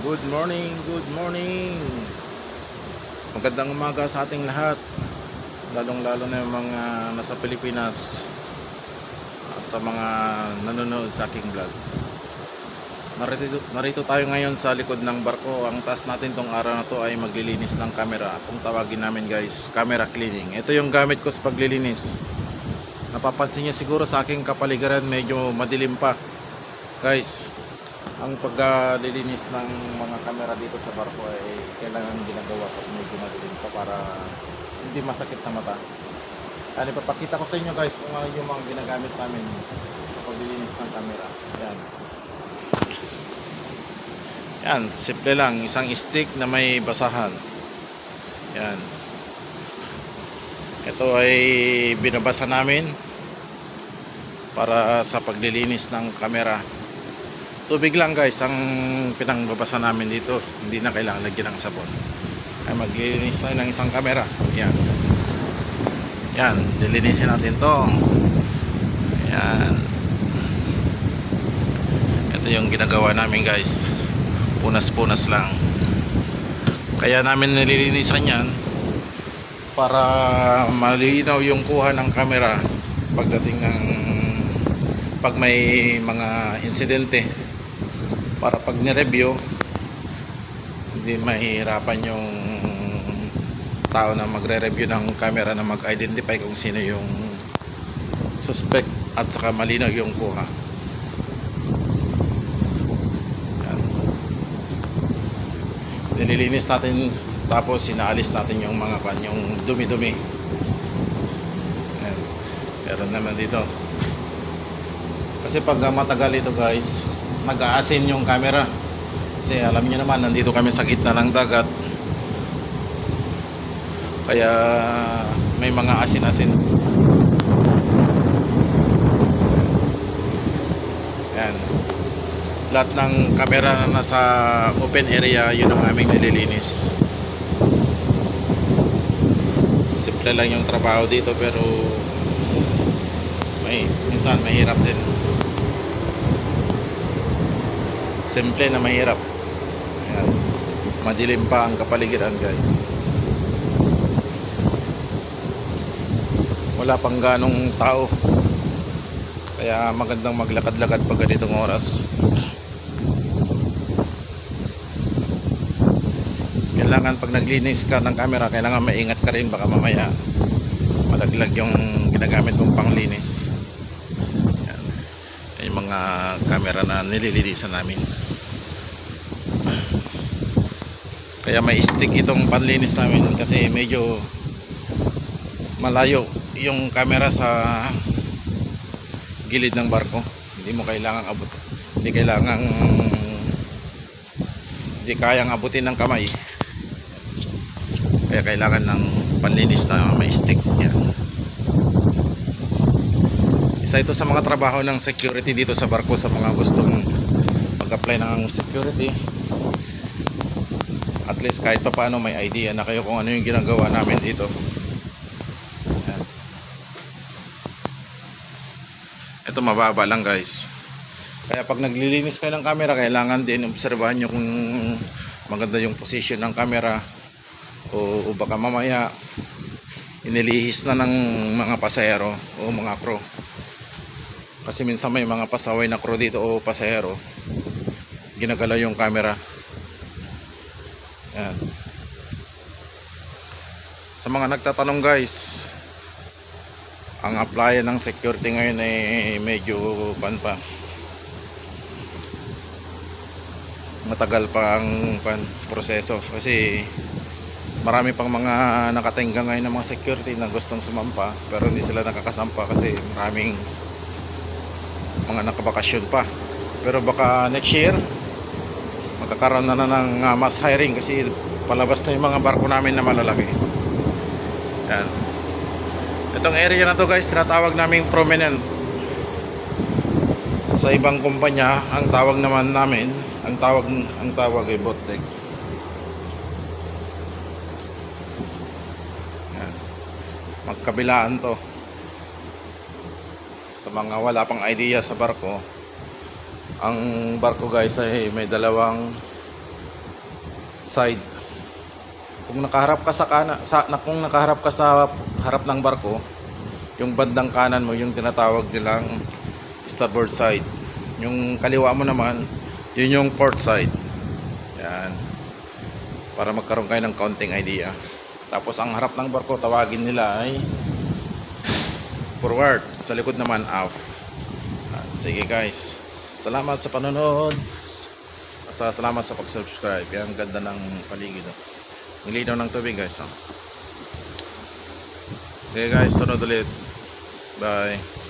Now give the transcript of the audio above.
Good morning, good morning. Magandang umaga sa ating lahat. Lalong-lalo na yung mga nasa Pilipinas, sa mga nanonood sa aking vlog. Narito tayo ngayon sa likod ng barko. Ang task natin tong araw na to ay maglilinis ng camera. Kung tawagin namin guys, camera cleaning. Ito yung gamit ko sa paglilinis. Napapansin niyo siguro sa aking kapaligiran, medyo madilim pa. Guys, ang paglilinis ng mga camera dito sa barko ay kailangan ginagawa pag medyo madilim pa para hindi masakit sa mata. Ano, ipapakita ko sa inyo guys kung ano yung mga ginagamit namin sa paglilinis ng camera. Yan. Yan, simple lang. Isang stick na may basahan. Yan. Ito ay binabasa namin para sa paglilinis ng camera. Tubig lang guys ang pinangbabasa namin dito. Hindi na kailangan lagyan ng sabon. Ay maglilinis tayo ng isang camera. Yan. Yan, dilinisin natin to. Yan. Ito yung ginagawa namin guys. Punas-punas lang. Kaya namin nililinisan yan para malinaw yung kuha ng camera pagdating ng pag may mga insidente, para pag ni-review hindi mahirapan yung tao na magre-review ng camera na mag-identify kung sino yung suspect at saka malinaw yung kuha. Yan. Nililinis natin tapos sinaalis natin yung mga yung dumi-dumi. Yan. Meron naman dito. Kasi pag matagal ito guys, nag-aasin yung camera. Kasi alam niyo naman, nandito kami sa gitna ng dagat. Kaya may mga asin-asin. Yan. Lahat ng camera na nasa open area, yun ang aming nililinis. Simple lang yung trabaho dito pero minsan mahirap din. Simple na mahirap. Ayan. Madilim pa ang kapaligiran guys. Wala pang ganong tao. Kaya magandang maglakad-lakad pag ganitong oras. Kailangan pag naglinis ka ng camera, kailangan maingat ka rin, baka mamaya malaglag yung ginagamit mong panglinis. Ayan. Yung mga camera na nililinisan namin. Kaya may stick itong panlinis namin kasi medyo malayo yung camera sa gilid ng barko. Hindi mo kailangang abot. Hindi kayang abutin ng kamay. Kaya kailangan ng panlinis na may stick. Yan. Isa ito sa mga trabaho ng security dito sa barko, sa mga gustong mag-apply ng security. At least kahit pa paano may idea na kayo kung ano yung ginagawa namin dito. Yan. Ito mababa lang guys. Kaya pag naglilinis kayo ng camera, kailangan din obserbahan nyo kung maganda yung position ng camera, o baka mamaya inilihis na ng mga pasahero o mga crew. Kasi minsan may mga pasaway na crew dito o pasahero, ginagalaw yung camera. Yan. Sa mga nagtatanong guys, ang apply ng security ngayon ay medyo matagal pa ang proseso kasi marami pang mga nakatingga ngayon ng mga security na gustong sumampa pero hindi sila nakakasampa kasi maraming mga nakabakasyon pa. Pero baka next year magkakaroon na ng mass hiring kasi palabas na yung mga barko namin na malalaki. Yan. Itong area na to guys, tinatawag naming prominent. Sa ibang kumpanya, ang tawag naman namin, ang tawag ay boat deck. Yan. Magkabilaan to. Sa mga wala pang idea sa barko, ang barko guys ay may dalawang side. Kung nakaharap ka kung nakaharap ka sa harap ng barko, yung bandang kanan mo yung tinatawag nilang starboard side. Yung kaliwa mo naman, yun yung port side. Yan. Para magkaroon kayo ng counting idea. Tapos ang harap ng barko tawagin nila ay forward, sa likod naman aft. Sige guys, salamat sa panonood. Salamat sa pag-subscribe. Yan, ganda ng paligid. Ang linaw ng tubig guys. Sige guys, sunod ulit. Bye.